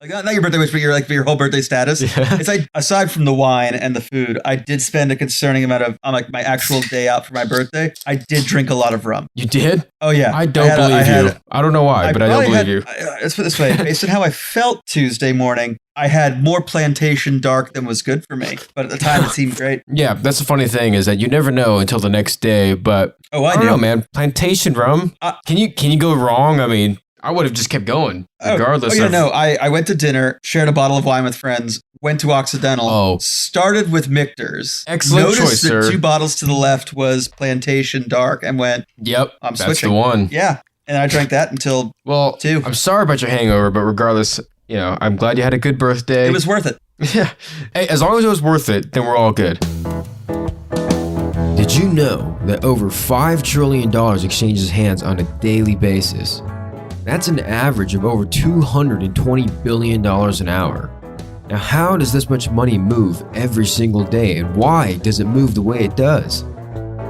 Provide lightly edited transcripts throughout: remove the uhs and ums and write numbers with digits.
Like not your birthday wish, but your whole birthday status. Yeah. It's like aside from the wine and the food, I did spend a concerning amount of on like my actual day out for my birthday. I did drink a lot of rum. You did? Oh yeah. I don't believe you. I don't know why, but I don't believe you. Let's put it this way: based on how I felt Tuesday morning, I had more plantation dark than was good for me. But at the time, it seemed great. Yeah, that's the funny thing is that you never know until the next day. But I don't do. know, man. Plantation rum. Can you go wrong? I mean, I would have just kept going regardless. I went to dinner, shared a bottle of wine with friends, went to Occidental, started with Michter's. Excellent noticed choice, that sir. 2 bottles to the left was plantation dark and went, yep, I'm that's switching. the one. Yeah. And I drank that until 2. I'm sorry about your hangover, but regardless, I'm glad you had a good birthday. It was worth it. Yeah. Hey, as long as it was worth it, then we're all good. Did you know that over $5 trillion exchanges hands on a daily basis? That's an average of over $220 billion an hour. Now, how does this much money move every single day, and why does it move the way it does?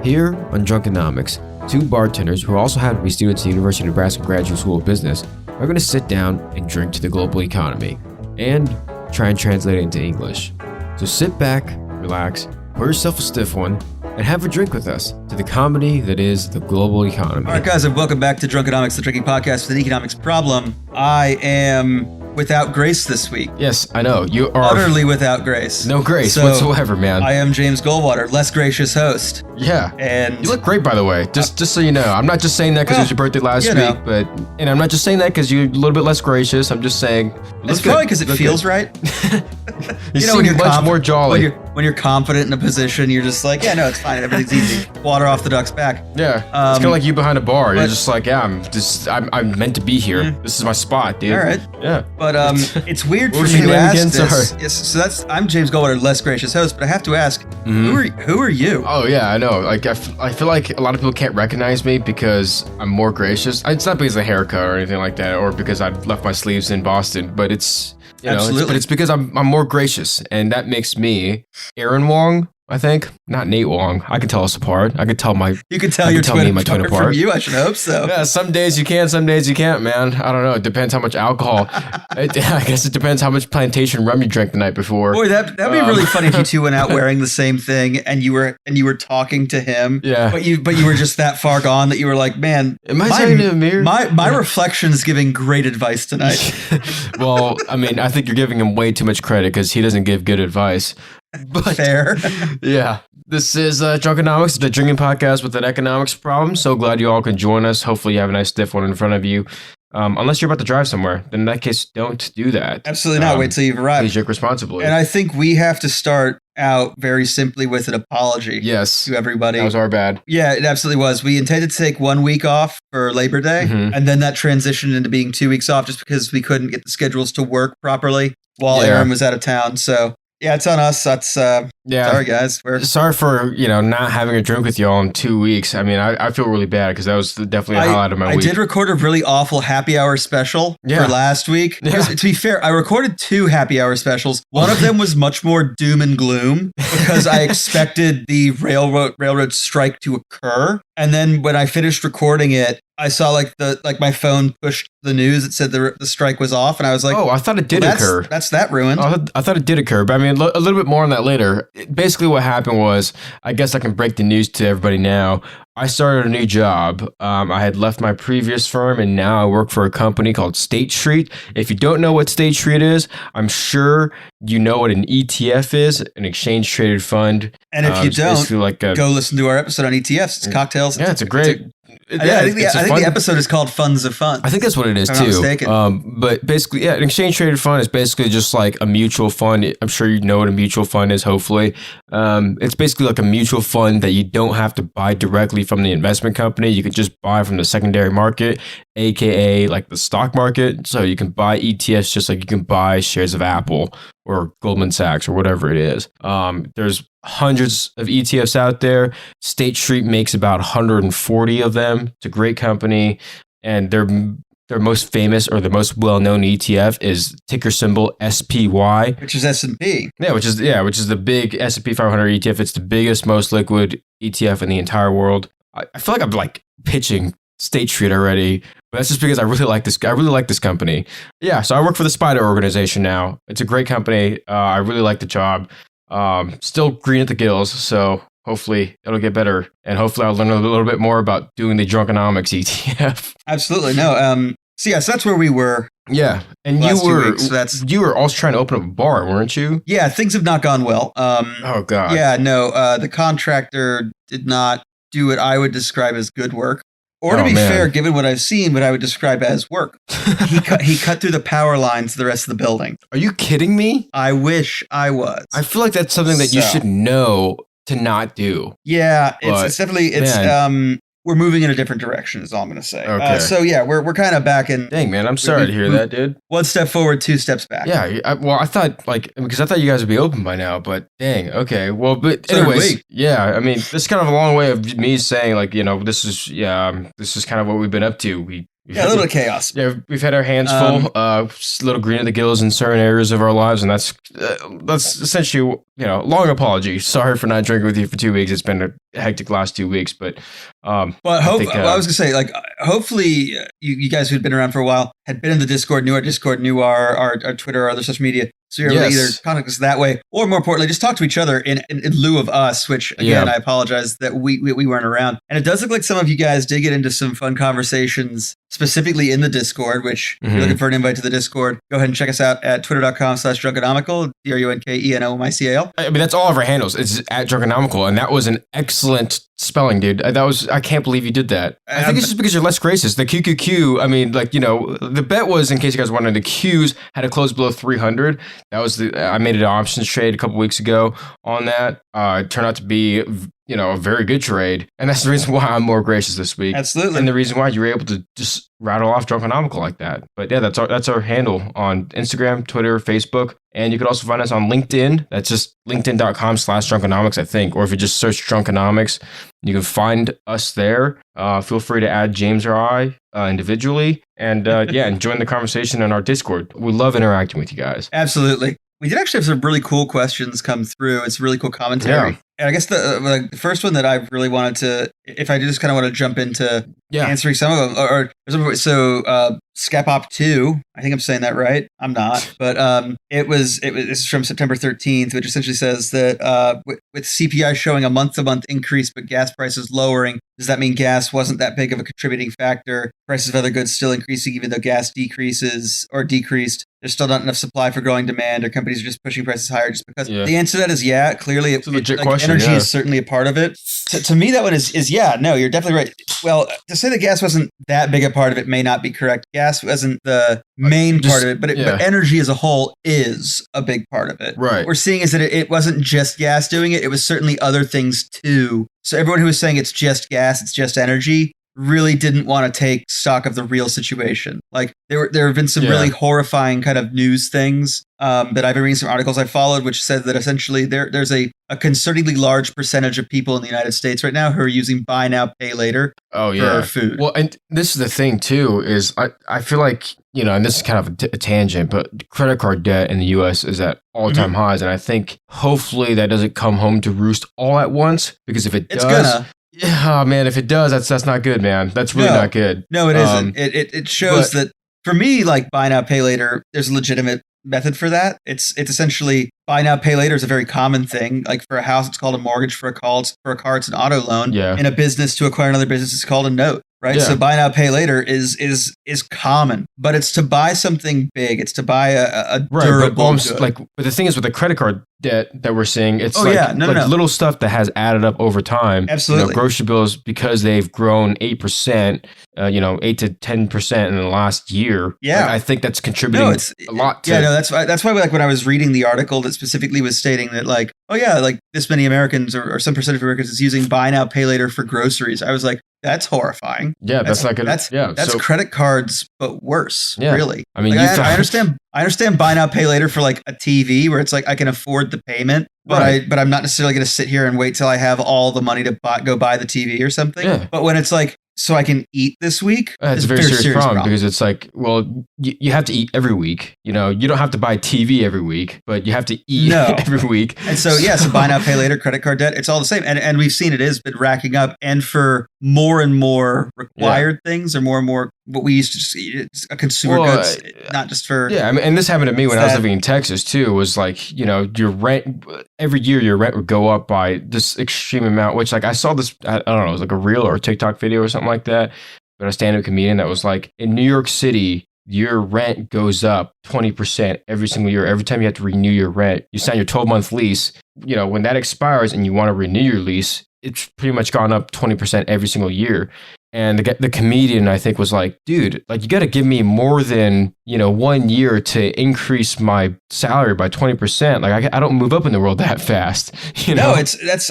Here on Drunkenomics, 2 bartenders who also happen to be students at the University of Nebraska Graduate School of Business are going to sit down and drink to the global economy and try and translate it into English. So sit back, relax, pour yourself a stiff one, and have a drink with us to the comedy that is the global economy. All right, guys, and welcome back to Drunkenomics, the drinking podcast with an economics problem. I am without grace this week. Yes, I know. You are utterly without grace. No grace whatsoever, man. I am James Goldwater, less gracious host. Yeah. And you look great, by the way. Just so you know. I'm not just saying that because it was your birthday last week, and I'm not just saying that because you're a little bit less gracious. I'm just saying it's probably because it feels right. you know, when you're much more jolly. When you're confident in a position, you're just like, yeah, no, it's fine. Everything's easy. Water off the duck's back. Yeah. It's kind of like you behind a bar. You're just like, yeah, I'm meant to be here. Mm-hmm. This is my spot, dude. All right. Yeah. But it's weird for me to ask this. Yes, so I'm James Goldwater, less gracious host, but I have to ask, who are you? Oh yeah, I know. Like I feel like a lot of people can't recognize me because I'm more gracious. It's not because of the haircut or anything like that, or because I left my sleeves in Boston, but it's it's because I'm more gracious, and that makes me Aaron Wong. I think not Nate Wong. I can tell us apart. I can tell my. You can tell your twin apart from you. I should hope so. Yeah, some days you can, some days you can't, man. I don't know. It depends how much alcohol. I guess it depends how much plantation rum you drank the night before. Boy, that'd be really funny if you two went out wearing the same thing and you were talking to him. Yeah. But you were just that far gone that you were like, man, am I talking to a mirror? My reflection is giving great advice tonight. Well, I mean, I think you're giving him way too much credit because he doesn't give good advice. But fair. Yeah. This is Drunkenomics, the drinking podcast with an economics problem. So glad you all can join us. Hopefully you have a nice stiff one in front of you. Unless you're about to drive somewhere, then in that case, don't do that. Absolutely not. Wait till you've arrived. Please drink responsibly. And I think we have to start out very simply with an apology. Yes. To everybody. That was our bad. Yeah, it absolutely was. We intended to take 1 week off for Labor Day, and then that transitioned into being 2 weeks off just because we couldn't get the schedules to work properly while Aaron was out of town. So yeah, it's on us. That's sorry, guys. We're sorry for not having a drink with y'all in 2 weeks. I mean, I feel really bad because that was definitely a highlight of my week. I did record a really awful happy hour special for last week. Yeah. To be fair, I recorded 2 happy hour specials. One of them was much more doom and gloom because I expected the railroad strike to occur, and then when I finished recording it, I saw like my phone pushed the news. It said the strike was off, and I was like, "Oh, I thought it did occur." That's that ruined. I thought it did occur, but I mean, a little bit more on that later. Basically, what happened was, I guess I can break the news to everybody now. I started a new job. I had left my previous firm, and now I work for a company called State Street. If you don't know what State Street is, I'm sure you know what an ETF is, an exchange traded fund. And if you don't, go listen to our episode on ETFs. It's cocktails. Yeah, it's a great. I think the episode is called Funds of Funds. I think that's what it is, too. But basically, an exchange traded fund is basically just like a mutual fund. I'm sure you know what a mutual fund is, hopefully. It's basically like a mutual fund that you don't have to buy directly from the investment company. You can just buy from the secondary market, aka like the stock market. So you can buy ETFs just like you can buy shares of Apple or Goldman Sachs or whatever it is. There's hundreds of ETFs out there. State Street makes about 140 of them. It's a great company, and their most famous or the most well-known ETF is ticker symbol SPY, which is S&P. Yeah, which is the big S&P 500 ETF. It's the biggest, most liquid ETF in the entire world. I feel like I'm like pitching State Street already. But that's just because I really like this. I really like this company. Yeah, so I work for the Spider organization now. It's a great company. I really like the job. Still green at the gills, so hopefully it'll get better, and hopefully I'll learn a little bit more about doing the Drunkenomics ETF. Absolutely, no. So that's where we were. Yeah, and you were also trying to open up a bar, weren't you? Yeah, things have not gone well. Oh God. Yeah, no. The contractor did not do what I would describe as good work. Or to be fair, given what I've seen, what I would describe as work. He cut through the power lines to the rest of the building. Are you kidding me? I wish I was. I feel like that's something that you should know to not do. Yeah, it's definitely we're moving in a different direction is all I'm going to say. Okay. So yeah, we're kind of back in. Dang, man, I'm sorry to hear that, dude. One step forward, two steps back. Yeah, I thought because I thought you guys would be open by now, but dang, okay. Well, but anyways, yeah, I mean, this is kind of a long way of me saying this is kind of what we've been up to. A little bit of chaos. Yeah, we've had our hands full, a little green at the gills in certain areas of our lives, and that's essentially, long apology. Sorry for not drinking with you for 2 weeks. It's been a hectic last 2 weeks, but I was gonna say, hopefully you guys who'd been around for a while had been in the Discord, knew our Twitter or other social media. So you're able to either contact us that way, or more importantly, just talk to each other in lieu of us, which again, I apologize that we weren't around. And it does look like some of you guys did get into some fun conversations, specifically in the Discord, which if you're looking for an invite to the Discord, go ahead and check us out at twitter.com/drunkenomical, DRUNKENOMICAL. I mean, that's all of our handles. It's at Drunkenomical, and that was an excellent spelling, dude. I can't believe you did that. I think it's just because you're less gracious. The QQQ, I mean, the bet was, in case you guys wondering, the Qs had to close below 300. That was I made an options trade a couple weeks ago on that. It turned out to be, a very good trade. And that's the reason why I'm more gracious this week. Absolutely. And the reason why you were able to just rattle off Drunkenomical like that. But yeah, that's our handle on Instagram, Twitter, Facebook. And you can also find us on LinkedIn. That's just linkedin.com/Drunkenomics, I think. Or if you just search Drunkenomics, you can find us there. Feel free to add James or I individually. And and join the conversation in our Discord. We love interacting with you guys. Absolutely. We did actually have some really cool questions come through. It's really cool commentary. Yeah. And I guess the first one that I really wanted to, if I just kind of want to jump into answering some of them, Scapop 2, I think I'm saying that right. I'm not, but it's from September 13th, which essentially says that with CPI showing a month-to-month increase, but gas prices lowering, does that mean gas wasn't that big of a contributing factor? Prices of other goods still increasing, even though gas decreased. There's still not enough supply for growing demand, or companies are just pushing prices higher just because. Yeah. The answer to that is clearly it's a legit question. Energy is certainly a part of it. To me, that one is no, you're definitely right. Well, to say that gas wasn't that big a part of it may not be correct. Gas wasn't the main part of it, but energy as a whole is a big part of it. Right. What we're seeing is that it wasn't just gas doing it. It was certainly other things too. So everyone who was saying it's just gas, it's just energy, really didn't want to take stock of the real situation. Like there have been some really horrifying kind of news things that I've been reading, some articles I followed, which said that essentially there's a concerningly large percentage of people in the United States right now who are using buy now, pay later for food. Well, and this is the thing too, is I feel like, and this is kind of a tangent, but credit card debt in the U.S. is at all-time highs. And I think hopefully that doesn't come home to roost all at once, because if it does... It's gonna. Yeah, man, if it does, that's not good, man. That's really not good. No, it isn't. It shows that, for me, like buy now, pay later, there's a legitimate method for that. It's essentially buy now, pay later is a very common thing. Like for a house, it's called a mortgage. For a car, it's an auto loan. Yeah. In a business, to acquire another business, it's called a note. Right. Yeah. So buy now, pay later is common, but it's to buy something big. It's to buy a durable good. But the thing is, with the credit card debt that we're seeing, it's little stuff that has added up over time. Absolutely. Grocery bills, because they've grown 8%, 8 to 10% in the last year. Yeah. I think that's contributing a lot to. Yeah, no, that's why when I was reading the article that specifically was stating that this many Americans or some percentage of Americans is using buy now, pay later for groceries. I was like, that's horrifying. Yeah, that's not good. That's credit cards, but worse. Yeah. Really. I mean, I understand buy now, pay later for like a TV, where it's like I can afford the payment, but I'm not necessarily going to sit here and wait till I have all the money to go buy the TV or something. Yeah. But when it's like so I can eat this week. It's a very serious problem because it's like, well, you have to eat every week. You know, you don't have to buy TV every week, but you have to eat every week. And so buy now, pay later, credit card debt, it's all the same. And we've seen it has been racking up. And for more and more required things or more and more what we used to see, it's a consumer goods, not just for. Yeah, I mean, and this happened to me when I was living in Texas too. Was like, you know, your rent, every year your rent would go up by this extreme amount, which like I saw this, I don't know, it was like a reel or a TikTok video or something like that. But a stand-up comedian that was like, in New York City, your rent goes up 20% every single year. Every time you have to renew your rent, you sign your 12-month lease. You know, when that expires and you want to renew your lease, it's pretty much gone up 20% every single year. And the comedian, I think, was like, dude, like, you got to give me more than, you know, 1 year to increase my salary by 20%. Like, I don't move up in the world that fast. You know? No, that's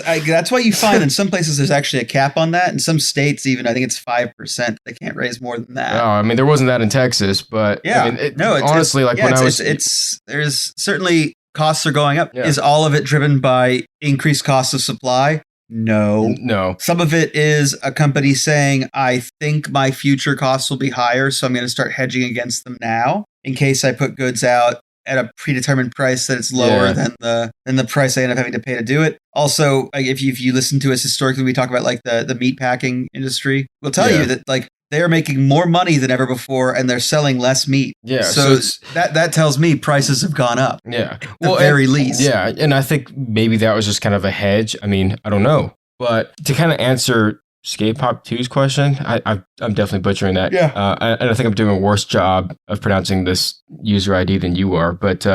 why you find in some places there's actually a cap on that. In some states, even, I think it's 5%. They can't raise more than that. No, I mean, there wasn't that in Texas, but yeah, I mean, honestly, there's certainly costs are going up. Yeah. Is all of it driven by increased costs of supply? No. Some of it is a company saying, I think my future costs will be higher, so I'm going to start hedging against them now in case I put goods out at a predetermined price that it's lower than the price I end up having to pay to do it. Also, like, if you listen to us historically, we talk about like the meat packing industry. We'll tell you that like they're making more money than ever before and they're selling less meat. Yeah. So that tells me prices have gone up. Yeah. At the very least. Yeah. And I think maybe that was just kind of a hedge. I mean, I don't know. But to kind of answer Skate Pop 2's question, I'm definitely butchering that. Yeah. And I think I'm doing a worse job of pronouncing this user ID than you are. But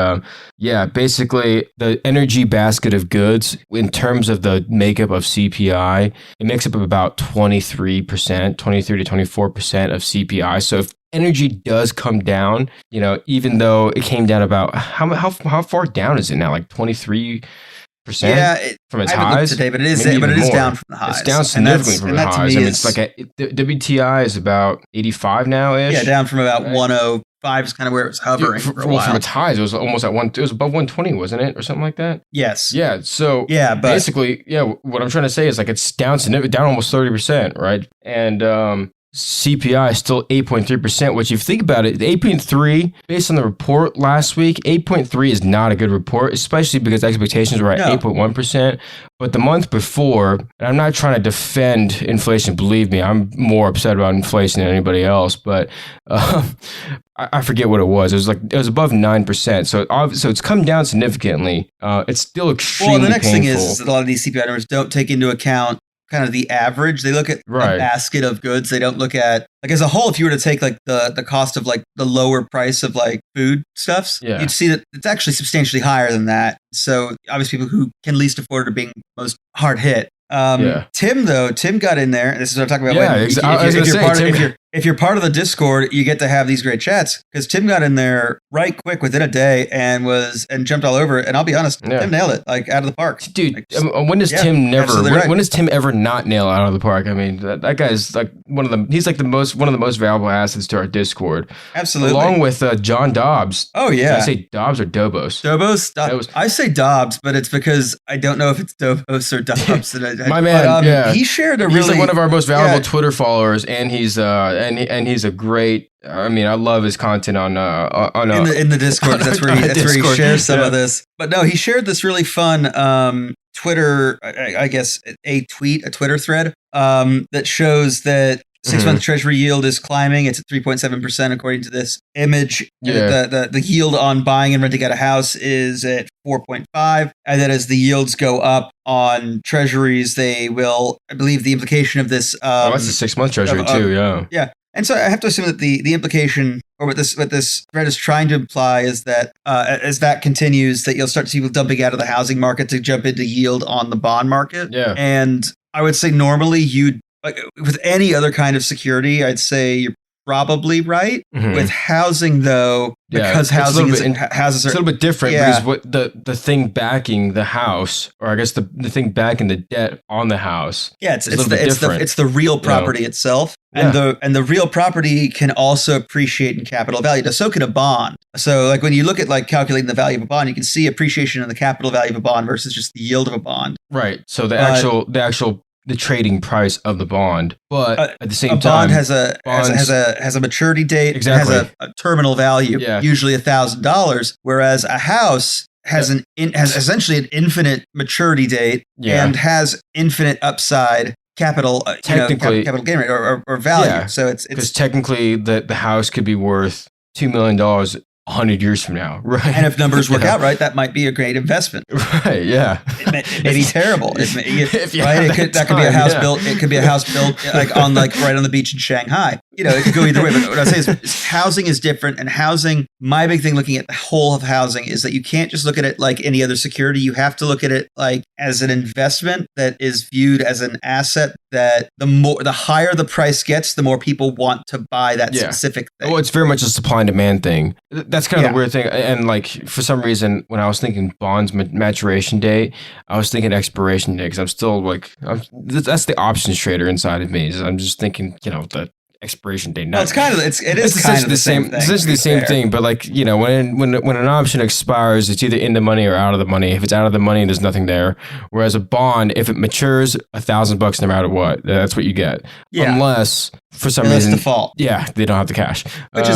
yeah, basically the energy basket of goods in terms of the makeup of CPI, it makes up about 23%, 23 to 24% of CPI. So if energy does come down, you know, even though it came down about how far down is it now? Like 23%? From its highs today, but it is down from the highs. It's down significantly from the highs. I mean, it's like WTI is about 85 now ish. Yeah, down from about 105 is kind of where it was hovering for a while. From its highs, it was almost at it was above 120, wasn't it, or something like that? Yes. Yeah. So but basically, what I'm trying to say is like it's down almost 30%, right? And CPI is still 8.3%, which if you think about it, 8.3, based on the report last week, 8.3 is not a good report, especially because expectations were at 8.1%. But the month before, and I'm not trying to defend inflation, believe me, I'm more upset about inflation than anybody else, but I forget what it was. It was above 9%. So it's come down significantly. It's still extremely painful. Well, the next thing is that a lot of these CPI numbers don't take into account kind of the average. They look at a basket of goods. They don't look at, like, as a whole, if you were to take like the cost of like the lower price of like food stuffs, you'd see that it's actually substantially higher than that. So obviously people who can least afford are being most hard hit. Tim got in there. This is what I'm talking about. If you're part of the Discord, you get to have these great chats because Tim got in there right quick within a day and jumped all over it. And I'll be honest, Tim nailed it, like, out of the park. Dude, like, when does Tim when does Tim ever not nail out of the park? I mean, that guy's like he's like one of the most valuable assets to our Discord. Absolutely. Along with John Dobbs. Oh, yeah. Did I say Dobbs or Dobos? Dobos. I say Dobbs, but it's because I don't know if it's Dobos or Dobbs. My man, he shared he's like one of our most valuable Twitter followers, and he's and he's a great. I mean, I love his content on in the Discord. That's where he shares some of this. But no, he shared this really fun Twitter, I guess a Twitter thread that shows that 6-month Treasury yield is climbing. It's at 3.7% according to this image. The yield on buying and renting out a house is at 4.5, and then as the yields go up on Treasuries, they will. I believe the implication of this. That's a 6-month Treasury too. Yeah. And so I have to assume that the implication, or what this thread is trying to imply, is that as that continues, that you'll start to see people dumping out of the housing market to jump into yield on the bond market. Yeah. And I would say normally like with any other kind of security, I'd say you're probably right. With housing, though, because houses are it's a little bit different because what the thing backing the house, or I guess the thing backing the debt on the house. Yeah, it's the real property itself. And the real property can also appreciate in capital value. So can a bond. So like when you look at like calculating the value of a bond, you can see appreciation in the capital value of a bond versus just the yield of a bond. Right. So the actual the trading price of the bond. But at the same a time, bond has a maturity date. Exactly. It has a terminal value, usually $1,000, whereas a house has has essentially an infinite maturity date and has infinite upside capital, technically, capital gain rate or value. Yeah, so it's because technically the house could be worth $2 million 100 years from now, right? And if numbers work out right, that might be a great investment. Right? Yeah. It may be terrible. That could be a house built. It could be a house built like right on the beach in Shanghai. It could go either way. But what I say is housing is different, and housing. My big thing looking at the whole of housing is that you can't just look at it like any other security. You have to look at it like as an investment that is viewed as an asset that the higher the price gets, the more people want to buy that specific thing. Well, it's very much a supply and demand thing. That's kind of the weird thing. And like for some reason, when I was thinking bonds maturation date, I was thinking expiration date because I'm still that's the options trader inside of me. I'm just thinking, the expiration date. Well, it's essentially the same thing. Essentially the same thing, but when an option expires, it's either in the money or out of the money. If it's out of the money, there's nothing there. Whereas a bond, if it matures, $1,000 no matter what, that's what you get. Yeah. Unless for some reason default. Yeah, they don't have the cash. That's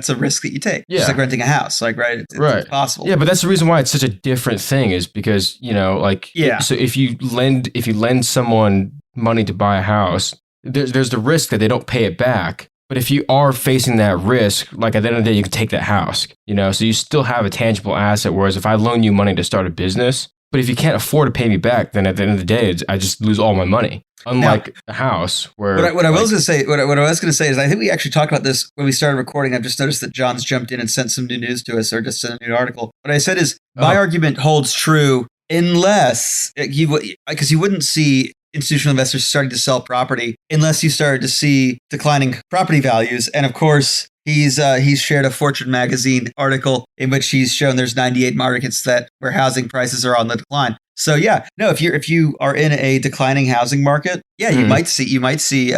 a risk that you take. Yeah. It's like renting a house. It's possible. Yeah, but that's the reason why it's such a different thing is because, so if you lend someone money to buy a house, there's the risk that they don't pay it back. But if you are facing that risk, at the end of the day, you can take that house, so you still have a tangible asset. Whereas if I loan you money to start a business, but if you can't afford to pay me back, then at the end of the day, I just lose all my money. Unlike a house where what I was going to say is I think we actually talked about this when we started recording. I've just noticed that John's jumped in and sent some new news to us or just sent a new article. What I said is my argument holds true unless because you wouldn't see institutional investors starting to sell property unless you started to see declining property values. And of course, he's shared a Fortune magazine article in which he's shown there's 98 markets where housing prices are on the decline. So if you are in a declining housing market, you might see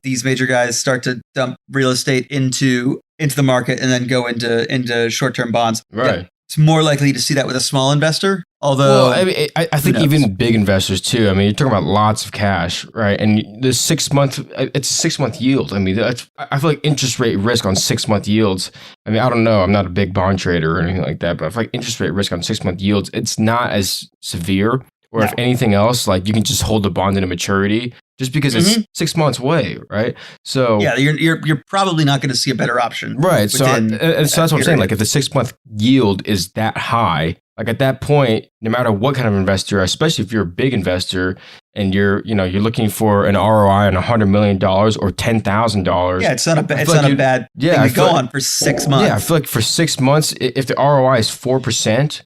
these major guys start to dump real estate into the market and then go into short-term bonds. Right. Yeah. It's more likely to see that with a small investor. Although, I think even big investors too. I mean, you're talking about lots of cash, right? And the it's a 6-month yield. I mean, I feel like interest rate risk on 6-month yields. I mean, I don't know. I'm not a big bond trader or anything like that, but I feel like interest rate risk on 6-month yields, it's not as severe. Or if anything else, you can just hold the bond into maturity just because it's 6 months away, right? So you're probably not going to see a better option, right? So that's what I'm saying. If the 6-month yield is that high, at that point, no matter what kind of investor, especially if you're a big investor and you're looking for an ROI on $100 million or $10,000. Yeah, it's not a bad thing to go on for 6 months. Yeah, I feel like for 6 months, if the ROI is 4%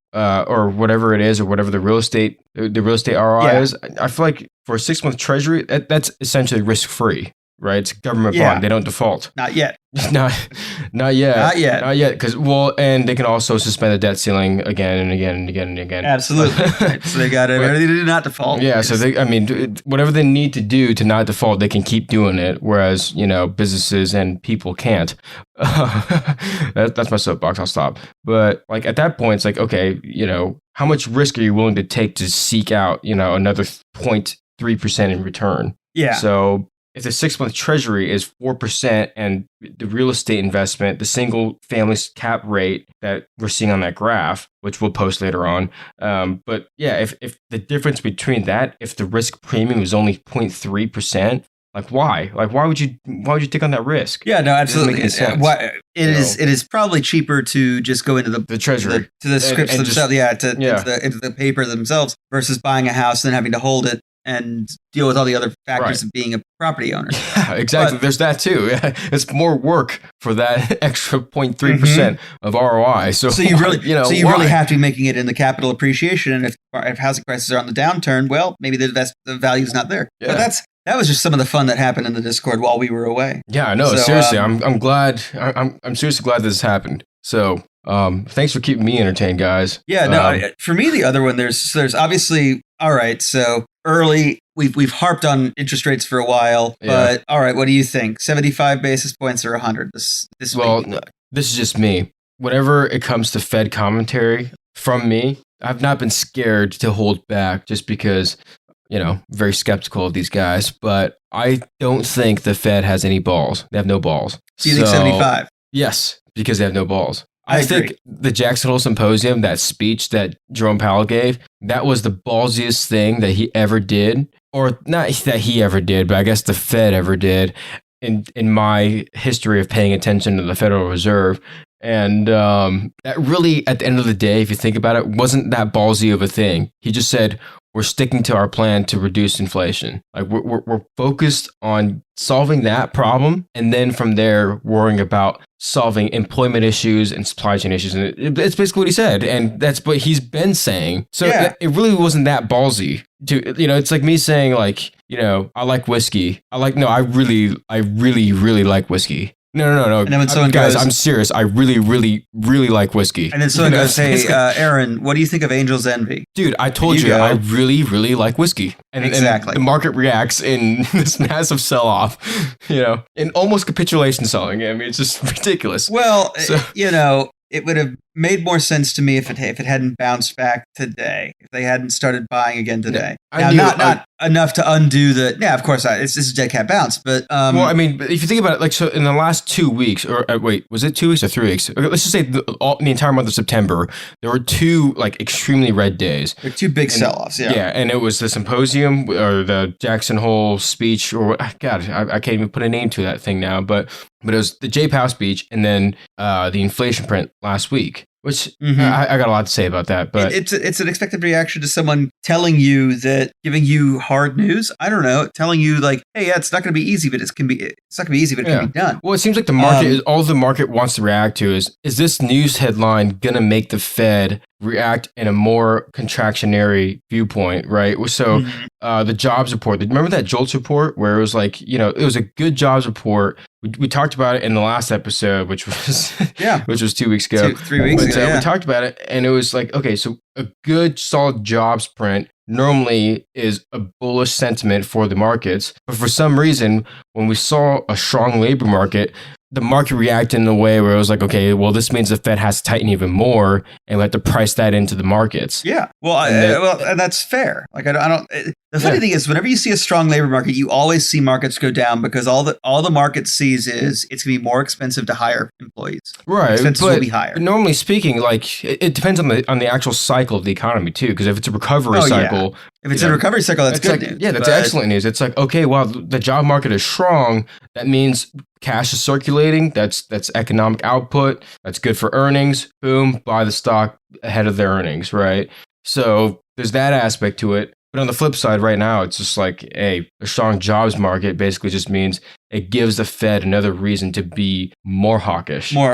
or whatever it is, or whatever the real estate ROI is, I feel like for a 6-month treasury, that's essentially risk free. Right, it's a government bond. They don't default. Not yet. Not yet. Because and they can also suspend the debt ceiling again and again and again and again. Absolutely. So they got everything to do not default. Yeah. So whatever they need to do to not default, they can keep doing it. Whereas businesses and people can't. That's my soapbox. I'll stop. But at that point, it's okay. How much risk are you willing to take to seek out another 0.3% in return? Yeah. So if the 6-month treasury is 4% and the real estate investment, the single family cap rate that we're seeing on that graph, which we'll post later on. But if the difference between that, if the risk premium is only 0.3%, why? Why would you take on that risk? Yeah, no, absolutely. It is probably cheaper to just go into the treasury, to the scripts themselves, into the paper themselves versus buying a house and having to hold it and deal with all the other factors of being a property owner. Yeah, exactly. But there's that too. It's more work for that extra 0.3% of ROI. So you really have to be making it in the capital appreciation. And if housing prices are on the downturn, well, maybe the value is not there. Yeah. But that was just some of the fun that happened in the Discord while we were away. Yeah, I know. So, seriously, I'm glad. I'm seriously glad this happened. So thanks for keeping me entertained, guys. Yeah, no. For me, the other one, there's obviously all right. So early, we've harped on interest rates for a while, but all right, what do you think? 75 basis points or 100 this week? This is just me. Whenever it comes to Fed commentary from me, I've not been scared to hold back just because very skeptical of these guys, but I don't think the Fed has any balls. They have no balls. Do you think 75? Yes, because they have no balls. I agree. think the Jackson Hole Symposium, that speech that Jerome Powell gave, that was the ballsiest thing that he ever did. Or not that he ever did, but I guess the Fed ever did in my history of paying attention to the Federal Reserve. And that really, at the end of the day, if you think about it, wasn't that ballsy of a thing. He just said, we're sticking to our plan to reduce inflation. Like we're focused on solving that problem, and then from there worrying about solving employment issues and supply chain issues. And it's basically what he said, and that's what he's been saying. So it really wasn't that ballsy. It's like me saying like, I like whiskey. I really like whiskey. No. And then when someone goes, I'm serious. I really, really, really like whiskey. And then someone goes, hey, Aaron, what do you think of Angel's Envy? Dude, I told you, I really, really like whiskey. Exactly. And the market reacts in this massive sell-off, in almost capitulation selling. I mean, it's just ridiculous. Well, it would have made more sense to me if it hadn't bounced back today, if they hadn't started buying again today. Now, not enough to undo the. Yeah, of course, this is a dead cat bounce, but well, I mean, if you think about it, like, so in the last 2 weeks, or wait, was it 2 weeks or 3 weeks? Okay, let's just say the entire month of September, there were two like extremely red days. There were two big sell-offs. Yeah, and it was the symposium or the Jackson Hole speech, or God, I can't even put a name to that thing now, but it was the Jay Powell speech, and then the inflation print last week. Which I got a lot to say about that, but it's an expected reaction to someone telling you that, giving you hard news. I don't know, telling you like, hey, yeah, it's not going to be easy, but it's not going to be easy, but it can be done. Well, it seems like the market all the market wants to react to is this news headline going to make the Fed react in a more contractionary viewpoint, right? So the jobs report, remember that JOLTS report where it was like, it was a good jobs report. We talked about it in the last episode, which was which was 2 weeks ago. 3 weeks ago. We talked about it, and it was like, okay, so a good solid jobs print normally is a bullish sentiment for the markets, but for some reason, when we saw a strong labor market, the market reacted in a way where it was like, okay, well, this means the Fed has to tighten even more, and we have to price that into the markets. Yeah, well, and that's fair. Like, I don't. The funny thing is, whenever you see a strong labor market, you always see markets go down because all the market sees is it's going to be more expensive to hire employees. Right, expenses will be higher. Normally speaking, like it depends on the actual cycle of the economy too. Because if it's a recovery cycle. Yeah. If it's a recovery cycle, that's good news. Yeah, that's excellent news. It's like, okay, well, the job market is strong. That means cash is circulating. That's economic output. That's good for earnings. Boom, buy the stock ahead of their earnings, right? So there's that aspect to it. But on the flip side, right now, it's just like a strong jobs market basically just means it gives the Fed another reason to be more hawkish. More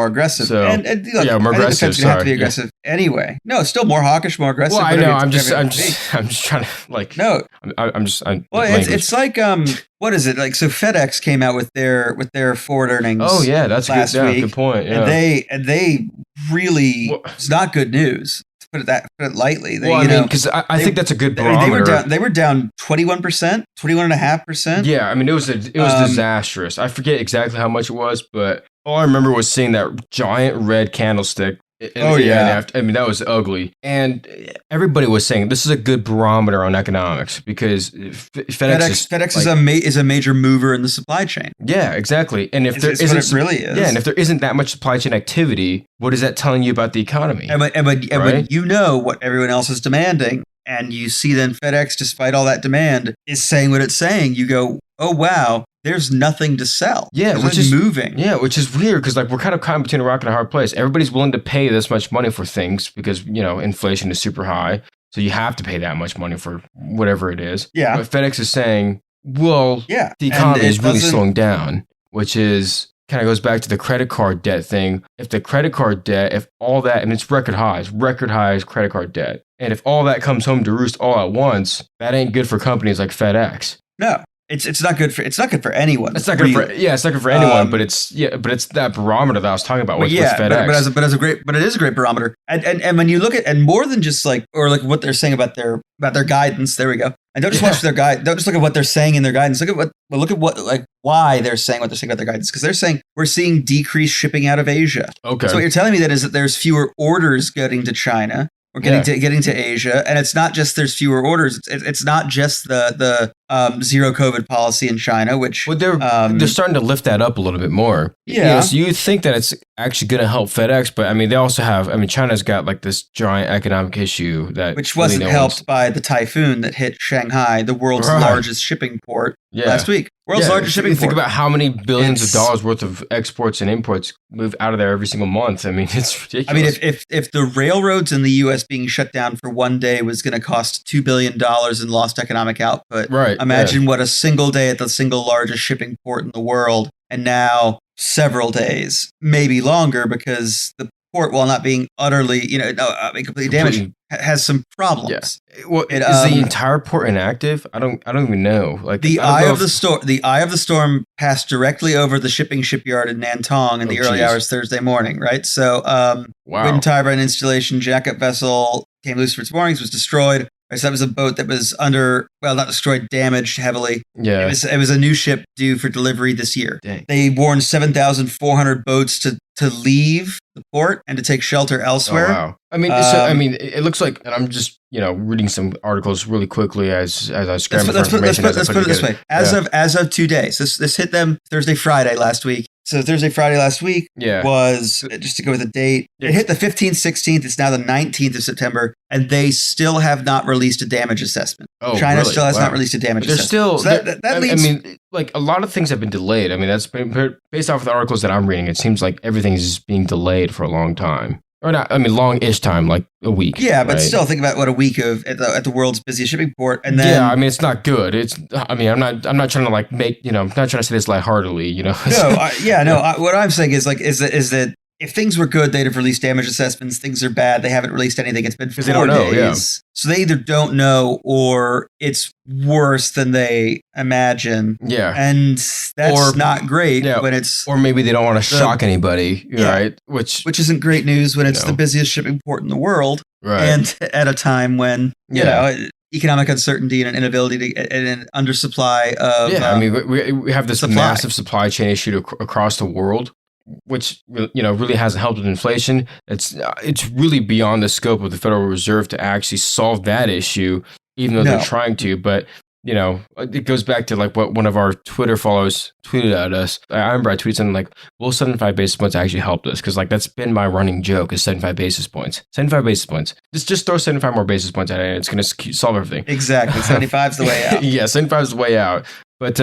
aggressive. So, and look, more aggressive. I think the Fed's gonna have to be aggressive anyway. No, it's still more hawkish, more aggressive. Well, I know. I'm just trying to like. No, it's like what is it like? So FedEx came out with their forward earnings. Oh yeah, that's last week, good point. Yeah. And they really it's not good news. Put it lightly. Because I think that's a good barometer. They were down 21%, 21.5%. Yeah, I mean, it was disastrous. I forget exactly how much it was, but all I remember was seeing that giant red candlestick. I mean, that was ugly. And everybody was saying this is a good barometer on economics because FedEx is a major mover in the supply chain. Yeah, exactly. And if it really is. Yeah, and if there isn't that much supply chain activity, what is that telling you about the economy? And when you know what everyone else is demanding, and you see then FedEx, despite all that demand, is saying what it's saying, you go, oh wow, there's nothing to sell. Yeah, which is moving. Yeah, which is weird because like we're kind of caught between a rock and a hard place. Everybody's willing to pay this much money for things because inflation is super high, so you have to pay that much money for whatever it is. Yeah, but FedEx is saying, well, the economy is really slowing down, which is kind of goes back to the credit card debt thing. If the credit card debt, if all that, and it's record highs credit card debt, and if all that comes home to roost all at once, that ain't good for companies like FedEx. No. It's not good for anyone. It's not good it's not good for anyone. But it's that barometer that I was talking about with FedEx. But it is a great barometer. And when you look at and more than just like what they're saying about their guidance. There we go. And don't just watch their guide. Don't just look at what they're saying in their guidance. Look at why they're saying what they're saying about their guidance. Because they're saying we're seeing decreased shipping out of Asia. Okay. So what you're telling me is that there's fewer orders getting to China, We're getting to Asia, and it's not just there's fewer orders. It's not just the zero COVID policy in China, which they're starting to lift that up a little bit more. Yeah. So you think that it's actually going to help FedEx, but I mean, they also have. I mean, China's got like this giant economic issue which wasn't helped by the typhoon that hit Shanghai, the world's largest shipping port, last week. World's largest shipping port. Think about how many billions of dollars worth of exports and imports move out of there every single month. I mean, it's ridiculous. I mean, if the railroads in the U.S. being shut down for one day was going to cost $2 billion in lost economic output, imagine what a single day at the single largest shipping port in the world, and now several days, maybe longer, because the port, while not being utterly, completely damaged, has some problems. Yeah. Well, is the entire port inactive? I don't even know. Like the eye of the storm passed directly over the shipping shipyard in Nantong in the early hours Thursday morning. Right, so wind turbine installation jack-up vessel came loose from its moorings, was destroyed. Right, so that was a boat that was not destroyed, damaged heavily. Yeah, it was a new ship due for delivery this year. Dang. They warned 7,400 boats to leave the port and to take shelter elsewhere. Oh, wow. I mean, it looks like, and I'm just reading some articles really quickly as I scramble for information. Let's put it this way: as of 2 days, this hit them Friday last week. So Friday last week was, just to go with the date, it hit the 15th, 16th. It's now the 19th of September, and they still have not released a damage assessment. Oh, China really? still has not released a damage assessment. That leads. I mean, like a lot of things have been delayed. I mean, that's based off of the articles that I'm reading. It seems like everything's just being delayed for a long time. Or not, I mean, long-ish time, like a week. Yeah, but still, think about what a week of at the world's busiest shipping port, and then I mean, it's not good. I'm not trying to like make I'm not trying to say this lightheartedly, what I'm saying is that if things were good, they'd have released damage assessments. Things are bad, they haven't released anything. It's been 4 days. They don't know, so they either don't know or it's worse than they imagine. Yeah, and that's not great when it's, or maybe they don't want to shock anybody, right? Which isn't great news when it's the busiest shipping port in the world, right? And at a time when economic uncertainty and an inability to and an undersupply of I mean, we have this massive supply chain issue across the world, which really hasn't helped with inflation. It's really beyond the scope of the Federal Reserve to actually solve that issue, even though they're trying to. But it goes back to like what one of our Twitter followers tweeted at us. I remember I tweeted something like, "Will 75 basis points actually help us?" Because like that's been my running joke is 75 basis points. 75 basis points. Just throw 75 more basis points at it, and it's going to solve everything. Exactly. 75's the way out. Yeah, 75's the way out. But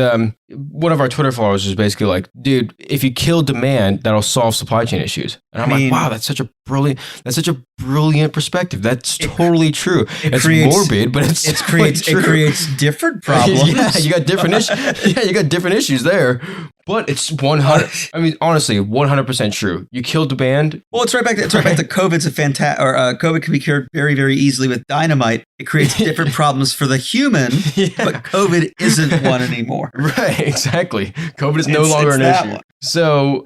one of our Twitter followers was basically like, dude, if you kill demand, that'll solve supply chain issues. And I'm like, wow, that's such a brilliant perspective. That's totally true. It's morbid, but it creates different problems. You got different issues. You got different issues there. But it's 100. I mean, honestly, 100% true. You kill demand. Well, it's right back to COVID's a fantastic. Or COVID can be cured very, very easily with dynamite. It creates different problems for the human, but COVID isn't one anymore. Right, exactly. COVID is no longer an issue. So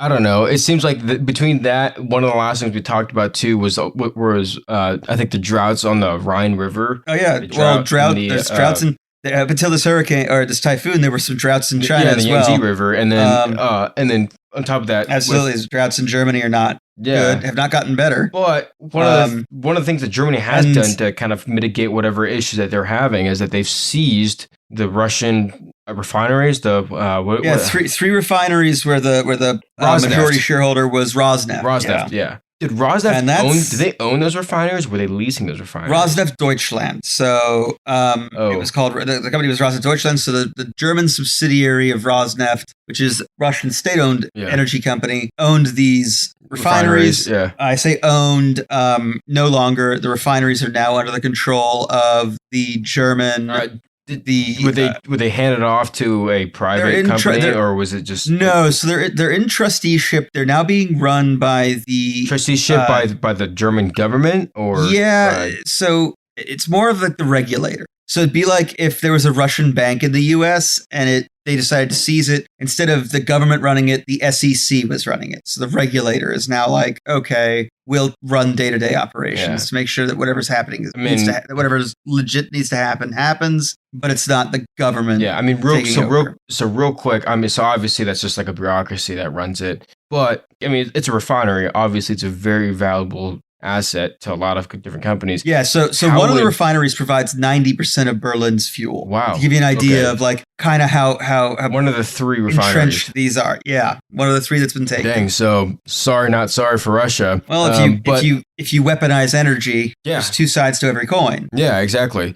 I don't know. It seems like between that, one of the last things we talked about too was I think the droughts on the Rhine River. Oh yeah, there's droughts in. Up until this hurricane or this typhoon, there were some droughts in China as well. Yeah, the Yangtze River, and then on top of that, absolutely, droughts in Germany are not good, have not gotten better. But one of the things that Germany has done to kind of mitigate whatever issues that they're having is that they've seized the Russian refineries. Three refineries where the majority shareholder was Rosneft. Rosneft, yeah. Did Rosneft did they own those refineries? Were they leasing those refineries? Rosneft Deutschland. So it was called, the company was Rosneft Deutschland. So the German subsidiary of Rosneft, which is Russian state-owned energy company, owned these refineries. I say owned, no longer. The refineries are now under the control of the German. Would they hand it off to a private company, or was it just no? So they're in trusteeship. They're now being run by the trusteeship by the German government, or so it's more of like the regulator. So it'd be like if there was a Russian bank in the U.S. and they decided to seize it. Instead of the government running it, the SEC was running it. So the regulator is now like, okay, we'll run day-to-day operations to make sure that whatever's happening, whatever's legit needs to happen happens, but it's not the government. Yeah, I mean, real quick. I mean, so obviously that's just like a bureaucracy that runs it. But I mean, it's a refinery. Obviously, it's a very valuable asset to a lot of different companies. Yeah, so one of the refineries provides 90% of Berlin's fuel. Wow. To give you an idea of like kind of how one of the 3 refineries entrenched these are. Yeah, one of the 3 that's been taken. Dang, so sorry, not sorry for Russia. Well, if you weaponize energy, there's 2 sides to every coin. Yeah, exactly.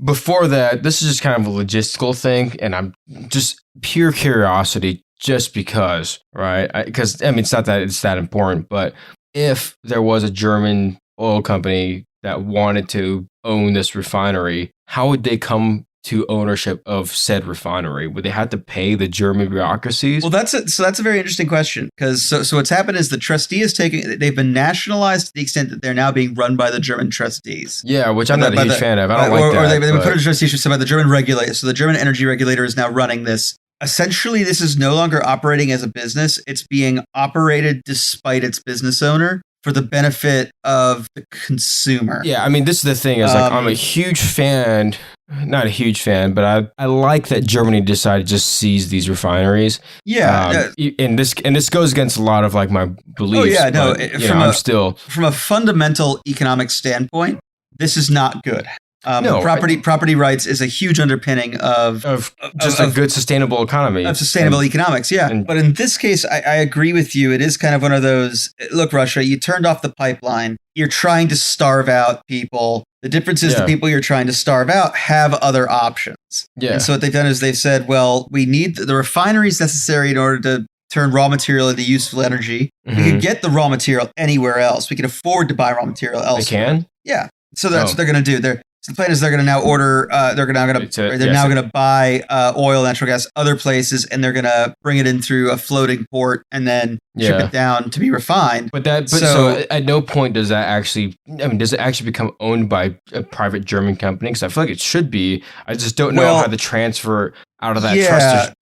Before that, this is just kind of a logistical thing, and I'm just pure curiosity, just because, right? Because I mean, it's not that it's that important, but if there was a German oil company that wanted to own this refinery, how would they come to ownership of said refinery? Would they have to pay the German bureaucracies? Well, that's a very interesting question, because so what's happened is the trustee is they've been nationalized to the extent that they're now being run by the German trustees. Yeah, which I'm not a huge fan of. I don't like that. Or they've been put in trusteeship by the German regulator. So the German energy regulator is now running this. Essentially, this is no longer operating as a business. It's being operated despite its business owner for the benefit of the consumer. Yeah, I mean, this is the thing is like I'm a huge fan, not a huge fan, but I like that Germany decided to just seize these refineries. Yeah, and this goes against a lot of like my beliefs. Oh yeah, no, but, from a fundamental economic standpoint, this is not good. Property rights is a huge underpinning of a good sustainable economy. Of sustainable economics, yeah. But in this case, I agree with you. It is kind of one of those, look, Russia, you turned off the pipeline. You're trying to starve out people. The difference is the people you're trying to starve out have other options. Yeah. And so what they've done is they've said, well, we need the refineries necessary in order to turn raw material into useful energy. Mm-hmm. We can get the raw material anywhere else. We can afford to buy raw material elsewhere. They can? Yeah. So that's what they're going to do. So the plan is they're going to now order. They're now going to buy oil, natural gas, other places, and they're going to bring it in through a floating port and then ship it down to be refined. So at no point does that actually. I mean, does it actually become owned by a private German company? Because I feel like it should be. I just don't know how the transfer out of that trust.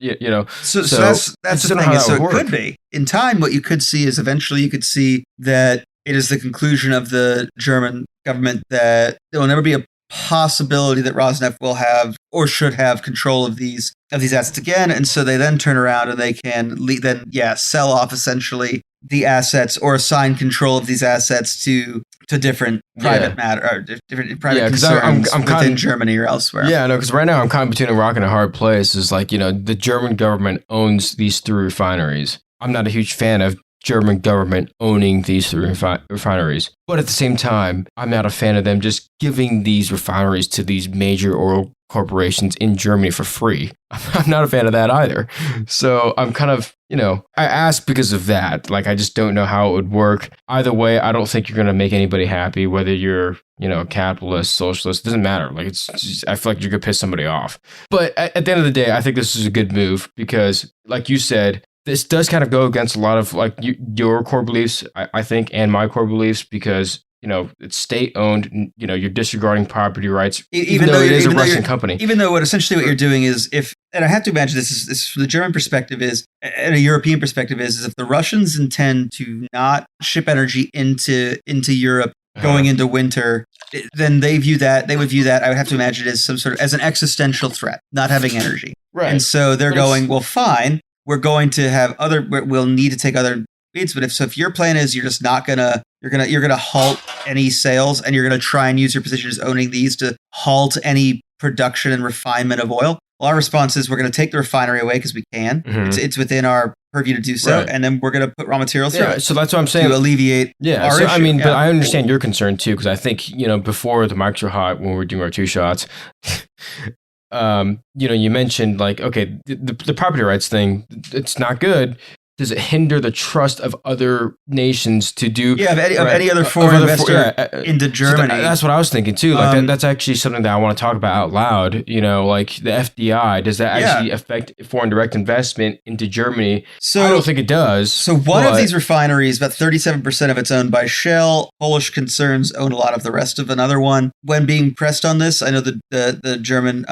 So that's the thing. So it could be in time. What you could see is eventually you could see that it is the conclusion of the German government that there will never be a possibility that Rosneft will have or should have control of these assets again, and so they then turn around and they can sell off essentially the assets or assign control of these assets to different private matter or different private concerns within Germany or elsewhere. Yeah, no, because right now I'm kind of between a rock and a hard place. Is like the German government owns these 3 refineries. I'm not a huge fan of German government owning these 3 refineries. But at the same time, I'm not a fan of them just giving these refineries to these major oil corporations in Germany for free. I'm not a fan of that either. So I'm kind of, I ask because of that. Like, I just don't know how it would work. Either way, I don't think you're going to make anybody happy, whether you're, a capitalist, socialist, it doesn't matter. Like, I feel like you're going to piss somebody off. But at the end of the day, I think this is a good move because, like you said, this does kind of go against a lot of like your core beliefs, I think, and my core beliefs because, it's state owned, you're disregarding property rights, even though it is a Russian company. Even though what you're doing is and I have to imagine this is from the German perspective and a European perspective is if the Russians intend to not ship energy into Europe going into winter, then they would view that, I would have to imagine, as as an existential threat, not having energy. Right. And so they're going, well, fine. We're going to have we'll need to take other beats, but if your plan is you're just not you're gonna halt any sales and you're gonna try and use your position as owning these to halt any production and refinement of oil. Well, our response is we're gonna take the refinery away because we can. Mm-hmm. It's within our purview to do so, and then we're gonna put raw material through it. So that's what I'm saying to alleviate our issue. I mean, but I understand your concern too because I think before the micro hot when we were doing our 2 shots. You mentioned like, okay, the property rights thing, it's not good. Does it hinder the trust of other nations to do? Of any other foreign investor into Germany. So that's what I was thinking too. Like that's actually something that I want to talk about out loud. Like the FDI, does that actually affect foreign direct investment into Germany? I don't think it does. So one of these refineries, about 37% of it's owned by Shell. Polish concerns own a lot of the rest of another one. When being pressed on this, I know the German,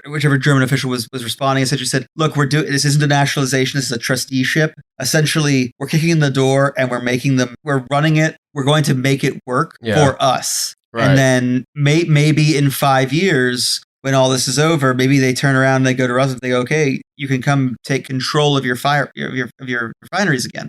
whichever German official was responding, essentially said, "Look, this isn't a nationalization. This is a trusteeship." Essentially, we're kicking in the door and we're running it. We're going to make it work for us. Right. And then maybe in 5 years, when all this is over, maybe they turn around and they go to Rosneft. They go, okay, you can come take control of your your refineries again.